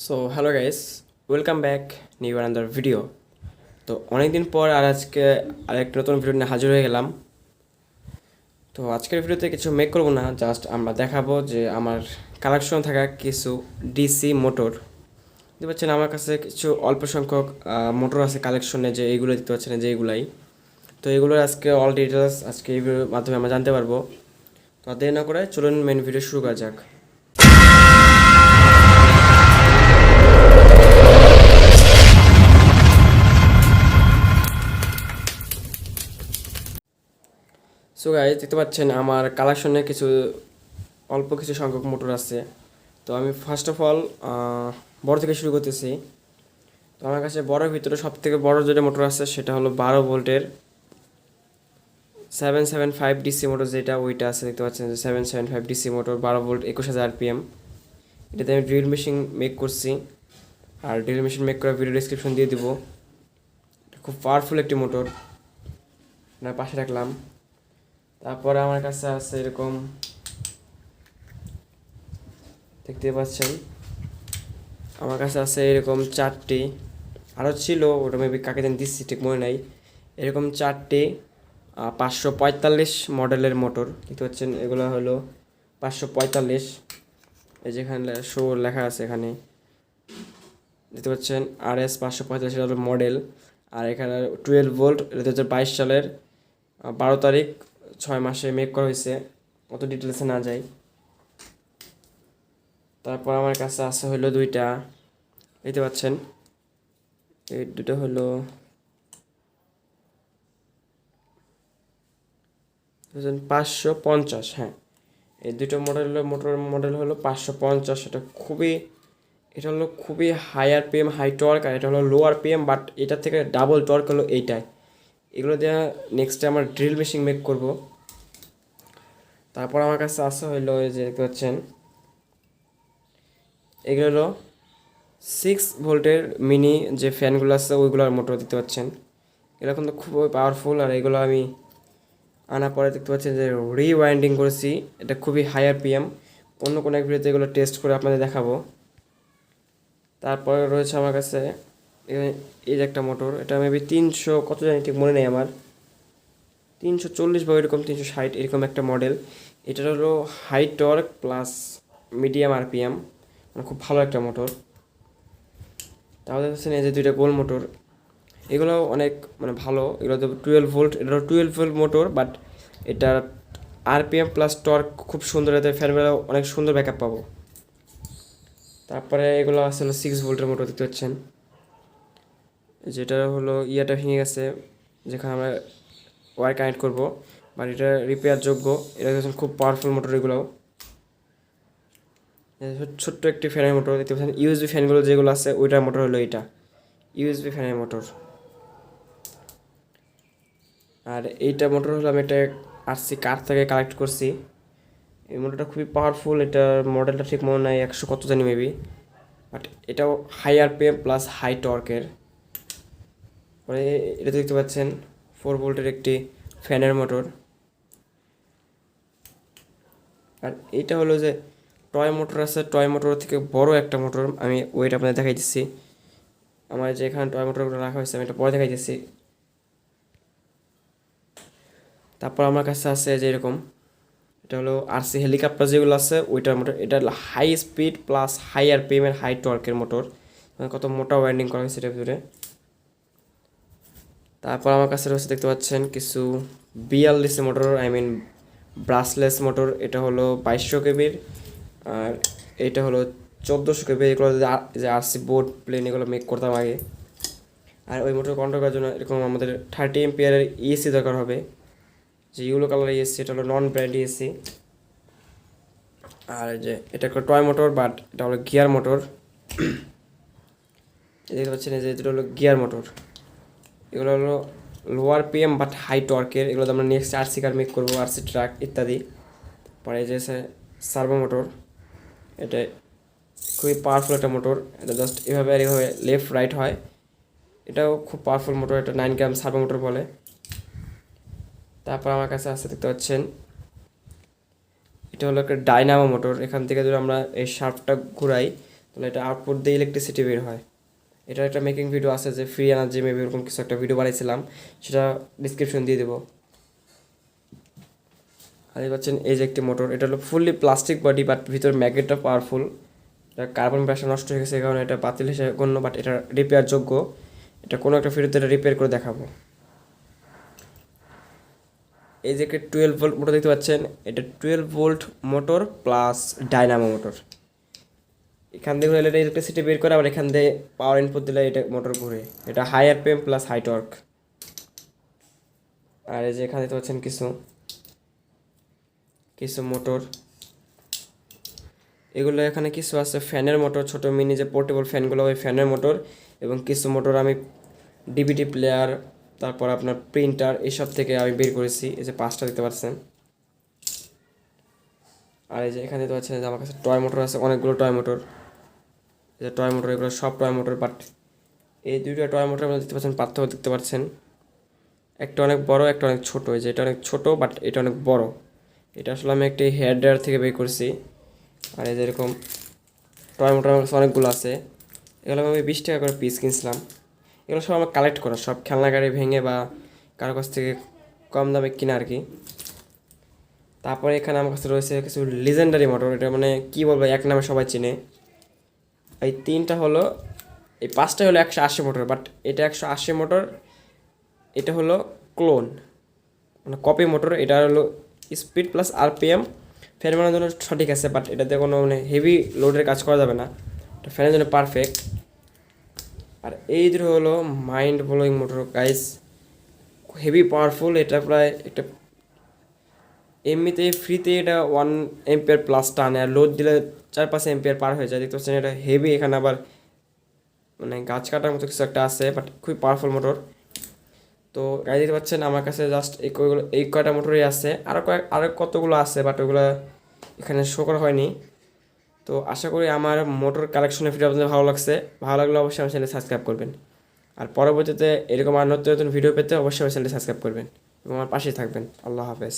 So hello guys, welcome back new another video. তো অনেকদিন পর আজকে আরেকটা নতুন ভিডিও নিয়ে হাজির হয়ে গেলাম। তো আজকের ভিডিওতে কিছু মেক করবো না, জাস্ট আমরা দেখাবো যে আমার কালেকশন থাকা কিছু ডিসি মোটর। দেখতে পাচ্ছেন আমার কাছে কিছু অল্প সংখ্যক মোটর আছে কালেকশনে, যে এইগুলো দেখতে পাচ্ছেন, যে এইগুলাই। তো এগুলোর আজকে অল ডিটেলস আজকে এই ভিডিওর মাধ্যমে আমরা জানতে পারবো। তো আর দেরি না করে চলুন মেন ভিডিও শুরু করা যাক। সো গাইস, দেখতে পাচ্ছেন আমার কালেকশনে অল্প কিছু সংখ্যক মোটর আছে। তো আমি ফার্স্ট অফ অল বড় থেকে শুরু করতেছি। তো আমার কাছে বড়ের ভিতরে সব থেকে বড় যেটা মোটর আছে সেটা হলো 12 ভোল্টের 775 ডিসি মোটর, যেটা ওইটা আছে। দেখতে পাচ্ছেন যে 775 ডিসি মোটর, 12 ভোল্ট, 21,000 আরপিএম। এটাতে আমি ড্রিল মেশিন মেক করছি, আর ড্রিল মেশিন মেক করার ভিডিও ডিসক্রিপশন দিয়ে দিব। খুব পাওয়ারফুল একটি মোটর, পাশে রাখলাম। তারপরে আমার কাছে আছে এরকম, দেখতে পাচ্ছেন আমার কাছে আছে এরকম 4টি, আরও ছিল, ওটা মেবি কাকে দিন দিচ্ছি ঠিক মনে নাই। এরকম 4টি 545 মডেলের মোটর দেখতে পাচ্ছেন। এগুলো হলো 545, এই যেখানে শো লেখা আছে এখানে দেখতে পাচ্ছেন RS 545, এটা হলো মডেল। আর এখানে 12 ভোল্ট, এটা 2022 সালের 12 তারিখ 6 মাসে মেক করা হয়েছে, অত ডিটেলসে না যাই। তারপর আমার কাছে আছে হলো দুইটা, দেখতে পাচ্ছেন এই দুটো হলো 550। হ্যাঁ, এই দুটো মোটর মডেল হলো 550। এটা হলো খুবই হাই আরপিএম, হাই টর্ক, আর এটা হলো লো আরপিএম, বাট এটার থেকে ডাবল টর্ক হলো এইটাই। এগুলো দিয়ে নেক্সটে আমার ড্রিল মেশিন মেক করব। তারপর আমার কাছে আসা হলো এই যে দেখতে পাচ্ছেন, এগুলো হলো 6 ভোল্টের মিনি যে ফ্যানগুলো আছে ওইগুলোর মোটর দেখতে পাচ্ছেন। এগুলো কিন্তু খুবই পাওয়ারফুল, আর এগুলো আমি আনার পরে দেখতে পাচ্ছেন যে রিওয়াইন্ডিং করেছি। এটা খুবই হাই আরপিএম, অন্য কোনো এক ভিডিওতে এগুলো টেস্ট করে আপনাদের দেখাবো। তারপরে রয়েছে আমার কাছে এই যে একটা মোটর, এটা মেবি 300 কত জানি ঠিক মনে নেই আমার, 340 বা এরকম 360 এরকম একটা মডেল। এটার হলো high torque plus medium RPM, মানে খুব ভালো একটা মোটর। তাহলে দেখছেন এই যে দুইটা গোল মোটর, এগুলো অনেক ভালো। এগুলো তো 12 ভোল্ট, এটা 12 ভোল্ট মোটর, বাট এটার আরপিএম প্লাস টর্ক খুব সুন্দর, এতে ফ্যানগুলো অনেক সুন্দর ব্যাকআপ পাবো। তারপরে এগুলো আসলে 6 ভোল্টের মোটর দেখতে পাচ্ছেন, যেটা হলো ইয়াটা ভেঙে গেছে, যেখানে আমরা ওয়ার কানেক্ট করবো, বাট এটা রিপেয়ার যোগ্য। এটা দেখছেন খুব পাওয়ারফুল মোটর। এগুলোও ছোট্ট একটি ফ্যানের মোটর দেখতে পাচ্ছেন। ইউএসবি ফ্যানগুলো যেগুলো আছে ওইটার মোটর হলো এটা, ইউএসবি ফ্যানের মোটর। আর এইটা মোটর হলো আমি একটা আরসি কার থেকে কালেক্ট করছি। এই মোটরটা খুবই পাওয়ারফুল, এটার মডেলটা ঠিক মনে নাই, 100 কত জানি মেবি, বাট এটাও হাই আরপিএম প্লাস হাই টর্কের। পরে এটা দেখতে পাচ্ছেন 4 ভোল্টের একটি ফ্যানের মোটর। আর এইটা হলো যে টয় মোটর আছে, টয় মোটর থেকে বড় একটা মোটর, আমি ওইটা আপনাদের দেখাই দিচ্ছি। আমার যে এখানে টয় মোটরগুলো রাখা হয়েছে আমি এটা পরে দেখাই দিচ্ছি। তারপর আমার কাছে আছে যে এরকম, এটা হলো আরসি হেলিকপ্টার যেগুলো আছে ওইটার মোটর। এটা হলো হাই স্পিড প্লাস হাই আরপিএমের হাই টর্কের মোটর, কত মোটা ওয়াইন্ডিং করা হয়েছে এটার ভিতরে। তারপর আমার কাছে রয়েছে দেখতে পাচ্ছেন কিছু 42 motor, I mean brushless motor. এটা হলো 2200 কেবির, আর এটা হলো 1400 কেবি। এগুলো যে আরসি বোর্ড প্লেন এগুলো মেক করতাম আগে। আর ওই মোটর কন্ট্রোল করার জন্য এরকম আমাদের 30 এম্পিয়ারের ইএসসি দরকার হবে, যে ইউলো কালার ইএসসি, এটা হলো নন ব্র্যান্ড ইএসসি। আর যে এটা একটা টয় মোটর, বাট এটা হলো গিয়ার মোটর। দেখতে পাচ্ছেন এই যে এটা হলো গিয়ার মোটর। এগুলো হলো লোয়ার পিএম বাট হাই টর্কের। এগুলো আমরা নেক্সট আরসি কার মেক করবো, আরসি ট্রাক ইত্যাদি। পরে যে সার্ভো মোটর, এটা খুবই পাওয়ারফুল একটা মোটর। এটা জাস্ট এভাবে আর এভাবে লেফট রাইট হয়, এটাও খুব পাওয়ারফুল মোটর। এটা 9 গ্রাম সার্ভো মোটর বলে। তারপর আমার কাছে আছে দেখতে পাচ্ছেন, এটা হলো একটা ডাইনামো মোটর। এখান থেকে যদি আমরা এই শার্পটা ঘুরাই, তাহলে এটা আউটপুট দিয়ে ইলেকট্রিসিটি বের হয়। এটার একটা মেকিং ভিডিও আছে যে ফ্রি এনার্জি মেবি এরকম কিছু একটা ভিডিও বানিয়েছিলাম, সেটা ডিসক্রিপশন দিয়ে দেবো। আর এই পাচ্ছেন এই যে একটি মোটর, এটা হলো ফুললি প্লাস্টিক বডি বাট ভিতর ম্যাগনেটটা পাওয়ারফুল। এটা কার্বন ব্রাশটা নষ্ট হয়ে গেছে, এই কারণে এটা বাতিল হিসেবে গণ্য, বাট এটা রিপেয়ার যোগ্য। এটা কোনো একটা ভিডিওতে এটা রিপেয়ার করে দেখাবো। এই যে একটা 12 ভোল্ট মোটর দেখতে পাচ্ছেন, এটা 12 volt motor plus dynamo motor. এখান থেকে হলে এটা ইলেকট্রিসিটি বের করে, আবার এখান দিয়ে পাওয়ার ইনপুট দিলে এটা মোটর ঘুরে। এটা high RPM plus high torque. আর এই যে এখানে দেখতে পাচ্ছেন কিছু কিছু মোটর, এগুলো এখানে কিছু আছে ফ্যানের মোটর, ছোটো মিনি যে পোর্টেবল ফ্যানগুলো, ওই ফ্যানের মোটর। এবং কিছু মোটর আমি ডিভিডি প্লেয়ার, তারপর আপনার প্রিন্টার, এসব থেকে আমি বের করেছি। এই যে 5টা দেখতে পাচ্ছেন। আর এই যে এখানে দেখতে পাচ্ছেন যে আমার কাছে টয় মোটর আছে, অনেকগুলো টয় মোটর। এই যে টয় মোটর, এগুলো সব টয় মোটর, বাট এই দুইটা টয় মোটরের মধ্যে দেখতে পাচ্ছেন পার্থক্য দেখতে পাচ্ছেন। একটা অনেক বড়, একটা অনেক ছোটো। এই যে এটা অনেক ছোটো বাট এটা অনেক বড়। এটা আসলে আমি একটি হেয়ার ড্রায়ার থেকে বের করছি। আর এই যে এরকম টয় মোটর আমার কাছে অনেকগুলো আছে। এগুলো আমি 20 টাকা করে পিস কিনছিলাম। এগুলো সব আমার কালেক্ট করা, সব খেলনা গাড়ি ভেঙে বা কারো কাছ থেকে কম দামে কিনা আর কি। তারপরে এখানে আমার কাছে রয়েছে কিছু লিজেন্ডারি মোটর, এটা মানে কী বলবো, এক নামে সবাই চিনে। এই 3টা হলো, এই 5টা হলো 180 মোটর, বাট এটা 180 মোটর। এটা হলো ক্লোন, মানে কপি মোটর। এটা হলো স্পিড প্লাস আরপিএম ফ্যান বানানোর জন্য সঠিক আছে, বাট এটাতে কোনো মানে হেভি লোডের কাজ করা যাবে না, এটা ফ্যানের জন্য পারফেক্ট। আর এই দুটো হলো mind blowing motor guys, heavy powerful. এটা প্রায় একটা এমনিতে ফ্রিতে এটা 1 এম্পিয়ার প্লাস টানে, আর লোড দিলে 4-5 এম্পিয়ার পার হয়ে যায়। দেখতে পাচ্ছেন এটা হেভি। এখানে আবার মানে গাছ কাটার মতো কিছু একটা আছে, বাট খুবই পাওয়ারফুল মোটর। তো গাড়ি দেখতে পাচ্ছেন আমার কাছে জাস্ট এই কয়টা মোটরই আছে, আরও কতগুলো আছে, বাট ওগুলো এখানে শো করা হয়নি। তো আশা করি আমার মোটর কালেকশনের ভিডিও আপনাদের ভালো লাগছে। ভালো লাগলে অবশ্যই আমার চ্যানেল সাবস্ক্রাইব করবেন। আর পরবর্তীতে এরকম আর নতুন নতুন ভিডিও পেতে অবশ্যই আমার চ্যানেলটি সাবস্ক্রাইব করবেন এবং আমার পাশেই থাকবেন। আল্লাহ হাফেজ।